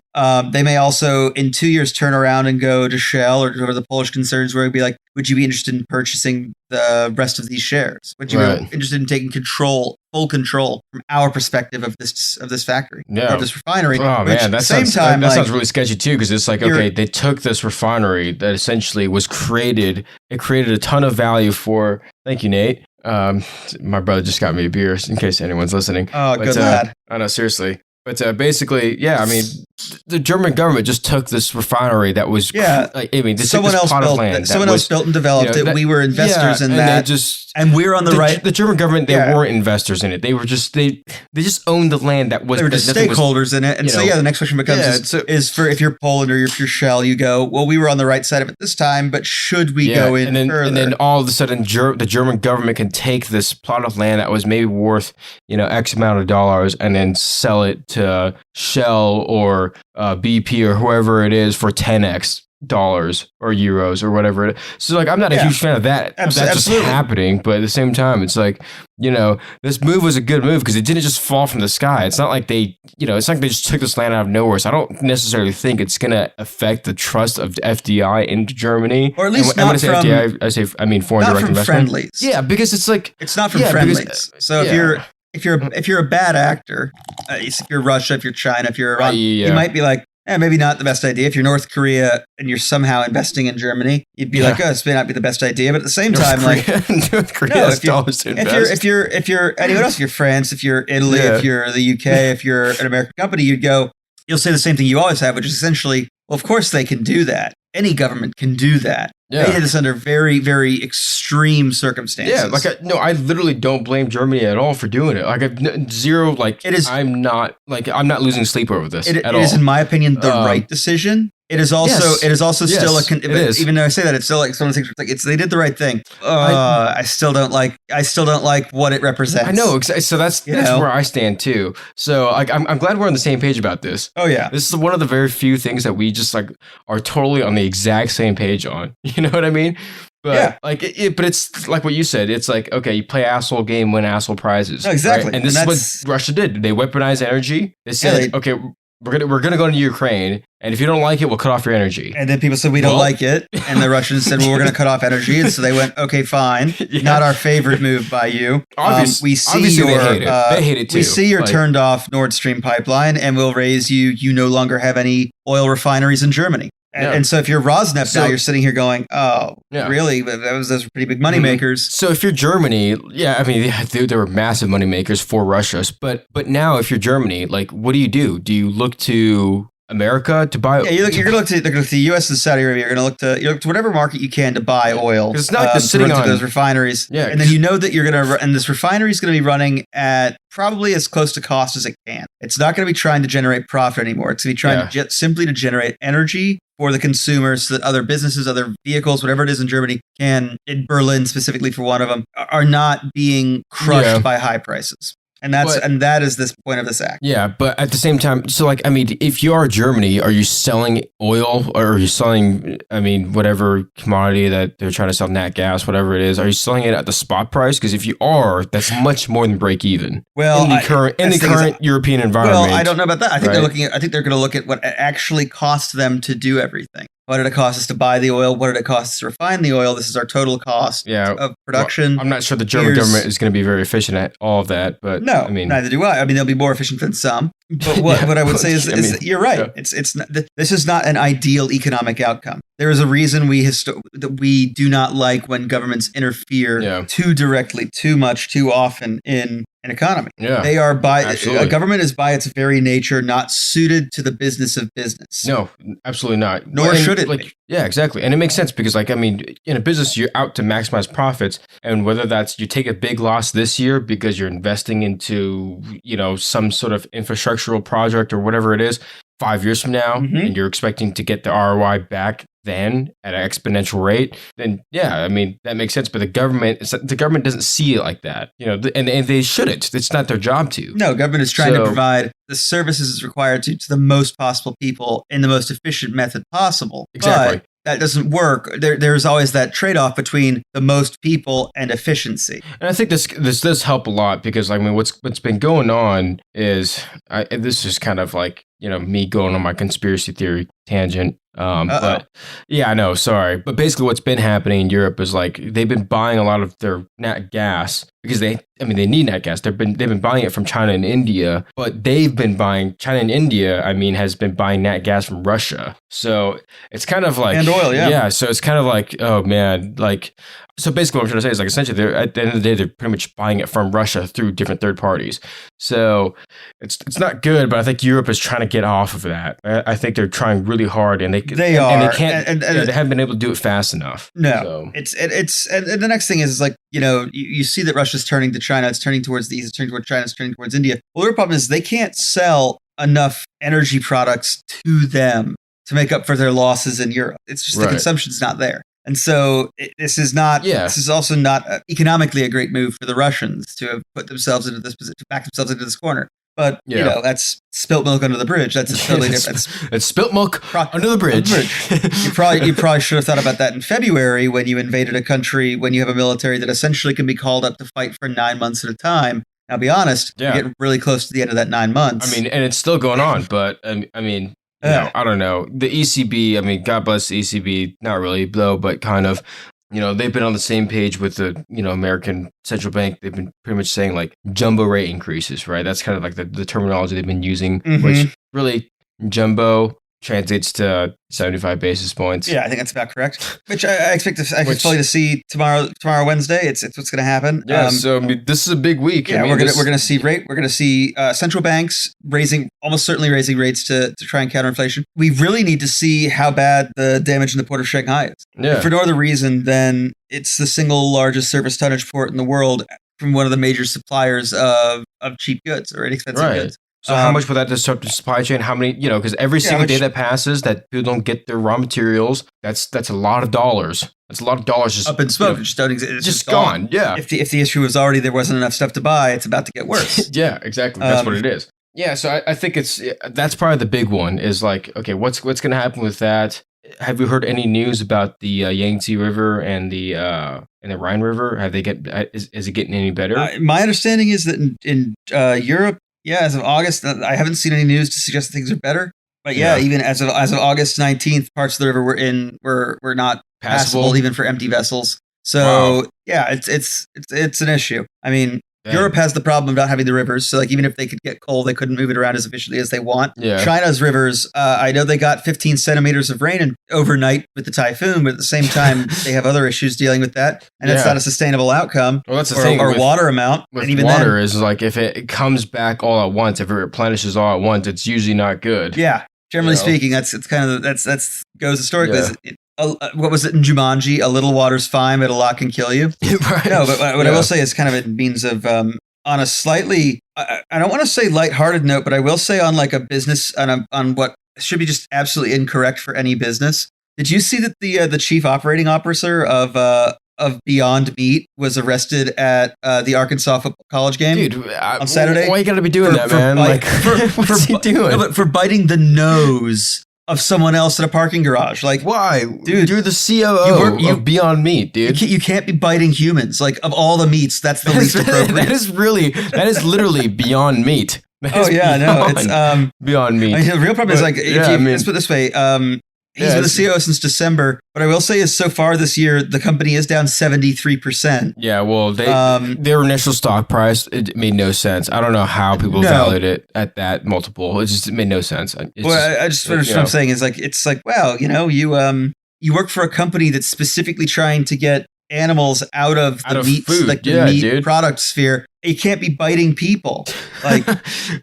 They may also in 2 years turn around and go to Shell or to the Polish concerns where it'd be like, would you be interested in purchasing the rest of these shares? Would you be interested in taking full control from our perspective of this factory, of this refinery? Oh man, that sounds really sketchy too, because it's like, okay, they took this refinery that essentially was created. It created a ton of value for. Thank you, Nate. My brother just got me a beer in case anyone's listening. Oh, good lad. I know, seriously. But basically, yeah, I mean, the German government just took this refinery that was, someone else built and developed it. We were investors in that, and we're on the right. The German government, they weren't investors in it. They were just they just owned the land that was. They were just stakeholders in it, and the next question becomes is for if you're Poland or if you're Shell, you go, well, we were on the right side of it this time, but should we go in further? And then all of a sudden, the German government can take this plot of land that was maybe worth X amount of dollars and then sell it to Shell or BP or whoever it is for 10x dollars or euros or whatever it is. So like, I'm not a huge fan of that. That's just happening. But at the same time, it's like, this move was a good move because it didn't just fall from the sky. It's not like they, it's not like they just took this land out of nowhere. So I don't necessarily think it's going to affect the trust of FDI into Germany. Or at least and when I say FDI, I mean foreign direct investment. Friendlies. Yeah, because it's like, it's not from friendlies. So if you're a bad actor, if you're Russia, if you're China, if you're Iran, you might be like, maybe not the best idea. If you're North Korea and you're somehow investing in Germany, you'd be like, this may not be the best idea. But at the same time, North Korea has dollars to invest. If you're anyone else, if you're France, if you're Italy, if you're the UK, if you're an American company, you'll say the same thing you always have, which is essentially, well, of course they can do that. Any government can do that. Yeah. They did this under very, very extreme circumstances. Yeah, I literally don't blame Germany at all for doing it. I'm not losing sleep over this at all. It is, in my opinion, the right decision. It is also still even though I say that, it's still like some of the things like they did the right thing. I still don't like what it represents. I know, so that's where I stand too. So I'm glad we're on the same page about this. Oh yeah, this is one of the very few things that we just are totally on the exact same page on. You know what I mean? But but it's like what you said. It's like, okay, you play asshole game, win asshole prizes. No, exactly, right? And this is what Russia did. They weaponized energy. They said, okay, we're gonna go into Ukraine, and if you don't like it, we'll cut off your energy. And then people said we don't like it, and the Russians said, well, we're gonna cut off energy, and so they went, okay, fine, not our favorite move by you. Obviously, they hate it too. We see your turned off Nord Stream pipeline, and we'll raise you. You no longer have any oil refineries in Germany. And so if you're Rosneft now, you're sitting here going, really? Those were pretty big money makers. So if you're Germany, they were massive money makers for Russia. But now if you're Germany, like, what do? Do you look to America to buy? Yeah, you're going to look to the U.S. and Saudi Arabia. You're going to look to whatever market you can to buy oil. It's not like they're sitting on those refineries. Yeah, and then that you're going to, and this refinery is going to be running at probably as close to cost as it can. It's not going to be trying to generate profit anymore. It's going to be trying simply to generate energy for the consumers, so that other businesses, other vehicles, whatever it is in Germany, in Berlin specifically for one of them, are not being crushed by high prices. And that is this point of this act. Yeah, but at the same time, so if you are Germany, are you selling oil or are you selling, whatever commodity that they're trying to sell, nat gas, whatever it is, are you selling it at the spot price? Because if you are, that's much more than break even. Well, in the current European environment. Well, I don't know about that. I think they're going to look at what it actually costs them to do everything. What did it cost us to buy the oil? What did it cost us to refine the oil? This is our total cost of production. Well, I'm not sure the German government is going to be very efficient at all of that, but neither do I. They'll be more efficient than some. But what I would say is you're right. Yeah. This is not an ideal economic outcome. There is a reason that we do not like when governments interfere too directly, too much, too often in an economy. Yeah, they are a government is by its very nature not suited to the business of business. No, absolutely not. Nor should it be. Yeah, exactly. And it makes sense because in a business, you're out to maximize profits. And whether that's you take a big loss this year because you're investing into, some sort of infrastructural project or whatever it is, 5 years from now, and you're expecting to get the ROI back then at an exponential rate, then that makes sense. But the government doesn't see it like that, and they shouldn't. It's not their job to. No, government is trying to provide the services it's required to the most possible people in the most efficient method possible. Exactly. that doesn't work. There's always that trade-off between the most people and efficiency. And I think this does help a lot because I mean, what's been going on is this is kind of like, you know, me going on my conspiracy theory tangent. But yeah, I know. Sorry, but basically, what's been happening in Europe is like they've been buying a lot of their nat gas because they need nat gas. They've been buying it from China and India, but they've been buying China and India. I mean, has been buying nat gas from Russia. So it's kind of like and oil, yeah. Yeah, so it's kind of like, oh man, like. So basically, what I'm trying to say is like essentially, at the end of the day, they're pretty much buying it from Russia through different third parties. So it's not good, but I think Europe is trying to get off of that. I think they're trying really hard, and they can't. And they haven't been able to do it fast enough. No, so. it's and the next thing is like, you know, you see that Russia's turning to China, it's turning towards the east, it's turning towards China, it's turning towards India. Well, the problem is they can't sell enough energy products to them to make up for their losses in Europe. It's just the consumption's not there. And so this is also not economically a great move for the Russians to have put themselves into this position, to back themselves into this corner. But, you know, that's spilt milk under the bridge. That's a totally different. It's spilt milk under the bridge. You probably should have thought about that in February when you invaded a country, when you have a military that essentially can be called up to fight for 9 months at a time. Now, be honest, you're getting really close to the end of that 9 months. I mean, and it's still going on, but I mean, you know, I don't know. The ECB, I mean, God bless the ECB, not really though, but kind of, you know, they've been on the same page with the, you know, American central bank. They've been pretty much saying like jumbo rate increases, right? That's kind of like the terminology they've been using, which really jumbo translates to 75 basis points. Yeah, I think that's about correct. Which I expect to see tomorrow Wednesday. It's what's going to happen. Yeah, so I mean, this is a big week. Yeah, we're gonna see central banks almost certainly raising rates to try and counter inflation. We really need to see how bad the damage in the port of Shanghai is. Yeah. If for no other reason than it's the single largest surface tonnage port in the world from one of the major suppliers of cheap goods or inexpensive goods. So how much would that disrupt the supply chain? How many, you know, because every single day that passes that people don't get their raw materials, that's a lot of dollars. That's a lot of dollars just up in smoke. You know, just don't exist. It's just gone. Yeah. If the issue was already there wasn't enough stuff to buy, it's about to get worse. Yeah, exactly. That's what it is. Yeah. So I think that's probably the big one is like, okay, what's going to happen with that? Have you heard any news about the Yangtze River and the Rhine River? Have they is it getting any better? My understanding is that in Europe, yeah, as of August, I haven't seen any news to suggest that things are better. But yeah, even as of August 19th, parts of the river were not passable even for empty vessels. So yeah, it's an issue. I mean, Europe has the problem of not having the rivers. So like even if they could get coal, they couldn't move it around as efficiently as they want. Yeah. China's rivers, I know they got 15 centimeters of rain overnight with the typhoon, but at the same time, they have other issues dealing with that. And it's not a sustainable outcome. Well, that's the thing. Or water amount. With even water then, is like if it comes back all at once, if it replenishes all at once, it's usually not good. Yeah. Generally speaking, that's goes historically. Yeah. What was it in Jumanji? A little water's fine, but a lot can kill you. Right. No, but what I will say is kind of a means of on a slightly, I don't want to say lighthearted note, but I will say on like a business on what should be just absolutely incorrect for any business. Did you see that the chief operating officer of Beyond Meat was arrested at the Arkansas football college game on Saturday? Why you gotta be doing that, man? What's he doing? No, but for biting the nose of someone else in a parking garage. Like, why? Dude, you're the COO of Beyond Meat, dude. You can't be biting humans. Like, of all the meats, that's the least appropriate. That is literally Beyond Meat. It's Beyond Meat. I mean, the real problem is like, let's put it this way. He's been the CEO since December, but I will say is so far this year, the company is down 73%. Yeah, well, their initial stock price, it made no sense. I don't know how people valued it at that multiple. It made no sense. I just what I'm saying is like, it's like, wow, you know, you work for a company that's specifically trying to get animals out of the meat, food. Like the meat product sphere. You can't be biting people. Like,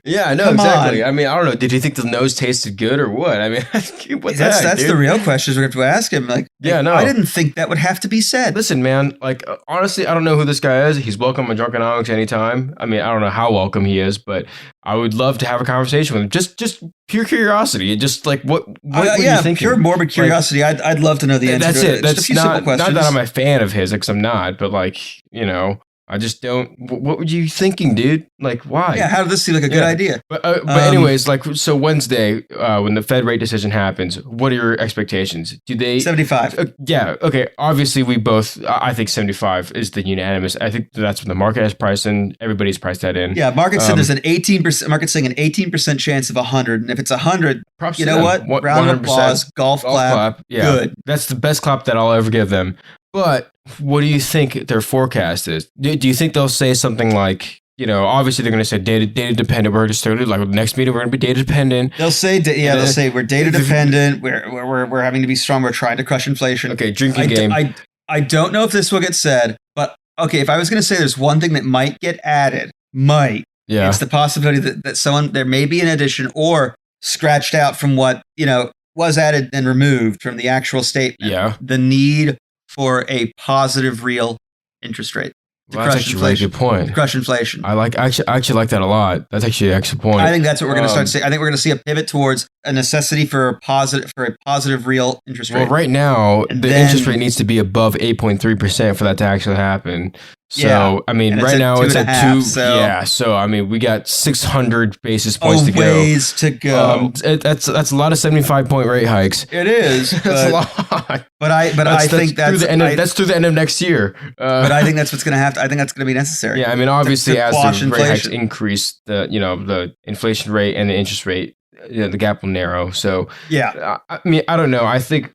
yeah, I know exactly. On. I mean, I don't know. Did you think the nose tasted good or what? I mean, that's the real questions we're going to have to ask him. Like, I didn't think that would have to be said. Listen, man. Like, honestly, I don't know who this guy is. He's welcome on Drunkenomics anytime. I mean, I don't know how welcome he is, but I would love to have a conversation with him. Just pure curiosity. Just like what were you thinking? Pure morbid curiosity. Like, I'd love to know the answer. That's to it. That's not that I'm a fan of his, because I'm not. But like, you know. I just don't. What were you thinking, dude? Like, why? Yeah, how did this seem like a good idea? But anyways, like, so Wednesday, when the Fed rate decision happens, what are your expectations? Do they 75? Yeah, okay. Obviously, we both. I think 75 is the unanimous. I think that's what the market has priced in. Everybody's priced that in. Yeah, market said there's an 18%. Market's saying an 18% chance of 100, and if it's 100, you know what? Round of applause, golf clap. Yeah, good. That's the best clap that I'll ever give them. But what do you think their forecast is? Do you think they'll say something like, obviously they're going to say data dependent. We're just like the next meeting, we're going to be data dependent. They'll say, they'll say we're data dependent. We're having to be strong. We're trying to crush inflation. Okay, drinking game. I don't know if this will get said, but okay, if I was going to say there's one thing that might get added, it's the possibility that there may be an addition or scratched out from what, was added and removed from the actual statement. Yeah. The need for a positive real interest rate. That's actually a really good point. Crush inflation. I actually like that a lot. That's actually an excellent point. I think that's what we're going to start seeing. I think we're going to see a pivot towards a necessity for a positive real interest rate. Well, right now, interest rate needs to be above 8.3% for that to actually happen. So, I mean, right now it's at 2. So, I mean, we got 600 basis points to go. Ways to go. That's a lot of 75-point rate hikes. It is. That's a lot. But I think that's through the end of next year. But I think that's what's going to have to. I think that's going to be necessary. Yeah, I mean, obviously, as the rate hikes increase, the inflation rate and the interest rate, the gap will narrow. So, yeah. I mean, I don't know. I think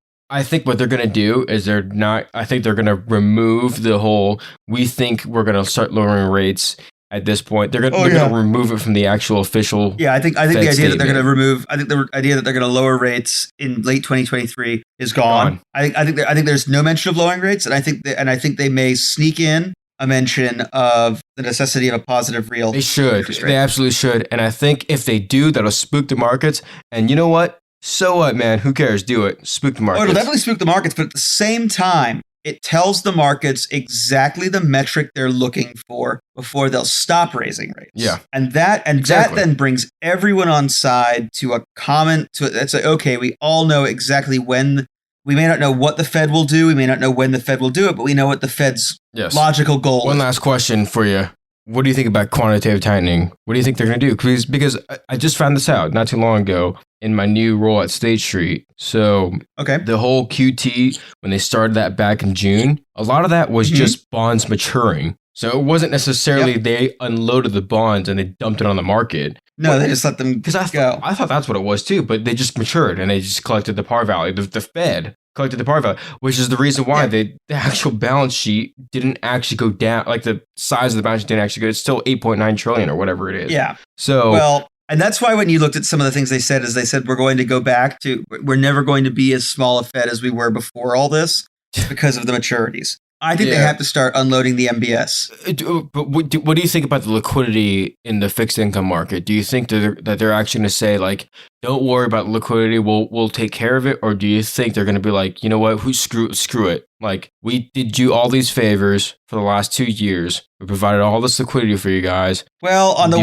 what they're going to do is I think they're going to remove the whole, we think we're going to start lowering rates at this point. They're going to remove it from the actual official. Yeah, I think the idea that they're going to remove, I think the idea that they're going to lower rates in late 2023 is gone. I think there's no mention of lowering rates, and I think they may sneak in a mention of the necessity of a positive real. They should. They absolutely should. And I think if they do, that'll spook the markets. And you know what? So what, man? Who cares? Do it. Spook the markets. It'll definitely spook the markets, but at the same time, it tells the markets exactly the metric they're looking for before they'll stop raising rates. Yeah. And that then brings everyone on side to a comment to that's like, okay, we all know exactly when. We may not know what the Fed will do. We may not know when the Fed will do it, but we know what the Fed's logical goal is. One last question for you. What do you think about quantitative tightening? What do you think they're going to do? Because I just found this out not too long ago in my new role at State Street. So the whole QT, when they started that back in June, a lot of that was just bonds maturing. So it wasn't necessarily they unloaded the bonds and they dumped it on the market. No, they just let them go. I thought that's what it was too, but they just matured and they just collected the par value. The Fed collected the par value, which is the reason why the actual balance sheet didn't actually go down. Like the size of the balance sheet didn't actually go. It's still 8.9 trillion or whatever it is. Yeah. So and that's why when you looked at some of the things they said, we're going to go back to, we're never going to be as small a Fed as we were before all this because of the maturities. I think they have to start unloading the MBS. But what do you think about the liquidity in the fixed income market? Do you think that they're actually going to say, like, don't worry about liquidity, we'll take care of it? Or do you think they're going to be like, you know what, screw it? Like, we did you all these favors for the last 2 years. We provided all this liquidity for you guys. Well, on the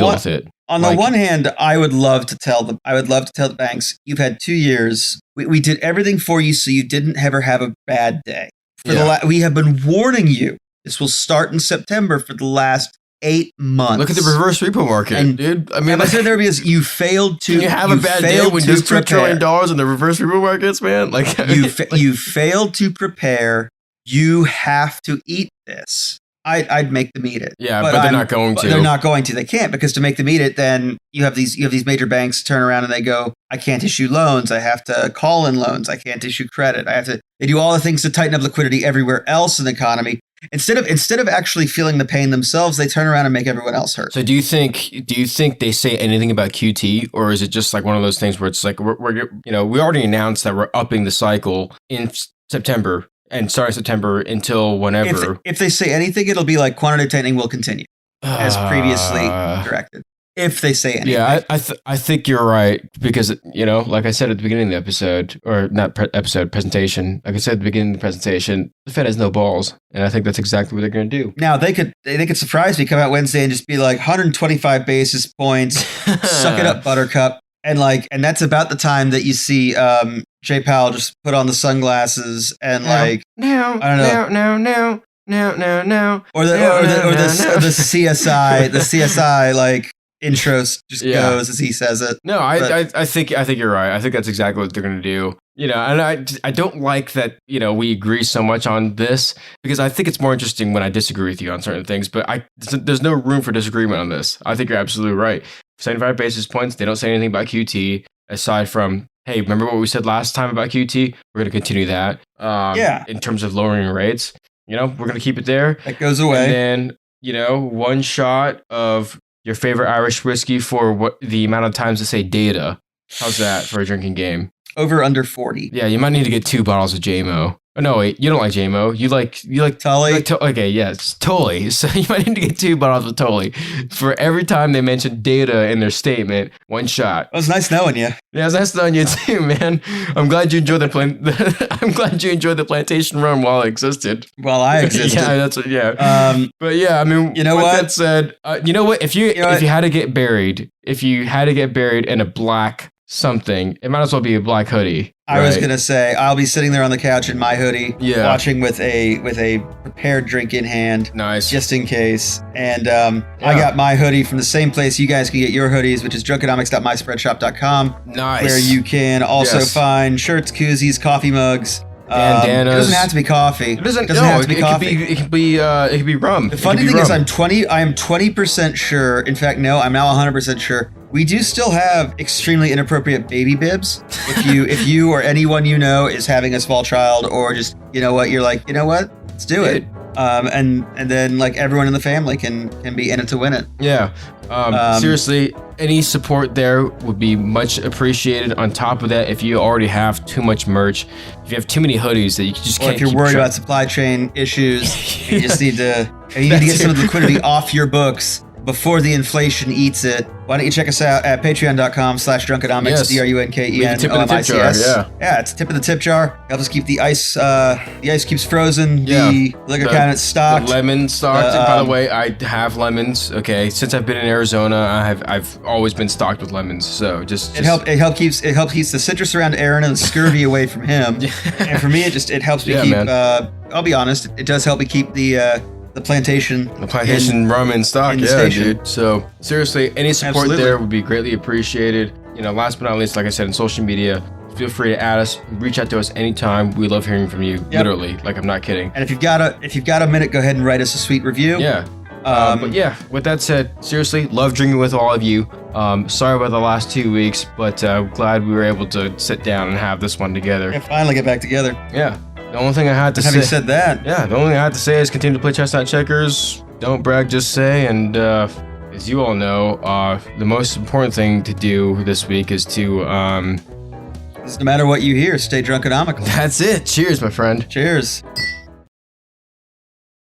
one hand, I would love to tell the banks, you've had 2 years. We did everything for you so you didn't ever have a bad day. We have been warning you. This will start in September for the last 8 months. Look at the reverse repo market, dude. I mean, there is you failed to. Can you have a bad day when there's $2 trillion in the reverse repo markets, man? Like you failed to prepare. You have to eat this. I'd make them eat it. Yeah, but they're not going to. They're not going to. They can't, because to make them eat it, then you have these major banks turn around and they go, I can't issue loans. I have to call in loans. I can't issue credit. They do all the things to tighten up liquidity everywhere else in the economy. Instead of actually feeling the pain themselves, they turn around and make everyone else hurt. So do you think they say anything about QT, or is it just like one of those things where it's like we already announced that we're upping the cycle in September and starting September until whenever? If they say anything, it'll be like quantitative tightening will continue as previously directed. If they say anything. Yeah, I think you're right, because, like I said at the beginning of the episode, or not presentation, like I said at the beginning of the presentation, the Fed has no balls, and I think that's exactly what they're going to do. Now, they could surprise me, come out Wednesday and just be like 125 basis points, suck it up, buttercup. And that's about the time that you see Jay Powell just put on the sunglasses and I don't know. No. no, or the CSI like intro just goes as he says it. No, I think you're right. I think that's exactly what they're gonna do. You know, and I don't like that, you know, we agree so much on this, because I think it's more interesting when I disagree with you on certain things, but there's no room for disagreement on this. I think you're absolutely right. 75 basis points, they don't say anything about QT aside from, hey, remember what we said last time about QT? We're going to continue that. In terms of lowering rates, you know, we're going to keep it there. That goes away. And then, you know, one shot of your favorite Irish whiskey for what the amount of times they say data. How's that for a drinking game? Over under 40. Yeah, you might need to get 2 bottles of JMO. Oh, no, wait, you don't like JMO. You like Tully? Okay, yes, Tully. So you might need to get 2 bottles of Tully for every time they mention data in their statement. One shot. It was nice knowing you. Yeah, it was nice knowing you too, man. I'm glad you enjoyed I'm glad you enjoyed the plantation run while it existed. While I existed. Yeah, that's what. Yeah. But yeah, I mean, you know what? That said, you know what? If you had to get buried, in a black something, it might as well be a black hoodie. I was gonna say I'll be sitting there on the couch in my hoodie, watching with a prepared drink in hand, nice, just in case. And I got my hoodie from the same place you guys can get your hoodies, which is drunkenomics.myspreadshop.com. Nice, where you can also find shirts, koozies, coffee mugs. Bandanas. It doesn't have to be coffee. It doesn't have to be coffee. It could be rum. The funny thing is, I am 20% sure. In fact, no, I'm now 100% sure. We do still have extremely inappropriate baby bibs. If you or anyone you know is having a small child, or just, you know what, you're like, you know what, let's do it. And then like everyone in the family can be in it to win it. Yeah. Seriously, any support there would be much appreciated. On top of that, if you already have too much merch, if you have too many hoodies that you just can't, or if you're worried about supply chain issues, you just need to get some of the liquidity off your books before the inflation eats it. Why don't you check us out at patreon.com/drunkenomics, yes. DRUNKENOMICS. Yeah, it's tip of the tip jar. Helps us keep the ice keeps frozen, the liquor cabinet stocked. The lemon stocked. And by the way, I have lemons. Okay, since I've been in Arizona, I've always been stocked with lemons. So it helps keeps the citrus around Aaron and the scurvy away from him. And for me, it helps me keep. I'll be honest, it does help me keep the plantation rum in stock, dude. So seriously, any support there would be greatly appreciated. You know, last but not least, like I said, in social media, feel free to add us, reach out to us anytime. We love hearing from you. Literally, like, I'm not kidding. And if you've got a minute, go ahead and write us a sweet review. Yeah. But yeah, with that said, seriously, love drinking with all of you. Sorry about the last 2 weeks, but glad we were able to sit down and have this one together. And finally get back together. Yeah. The only thing I had to say. Having said that. Yeah, the only thing I had to say is continue to play chess, not checkers. Don't brag, just say. And as you all know, the most important thing to do this week is to. No matter what you hear, stay drunkenomical. That's it. Cheers, my friend. Cheers.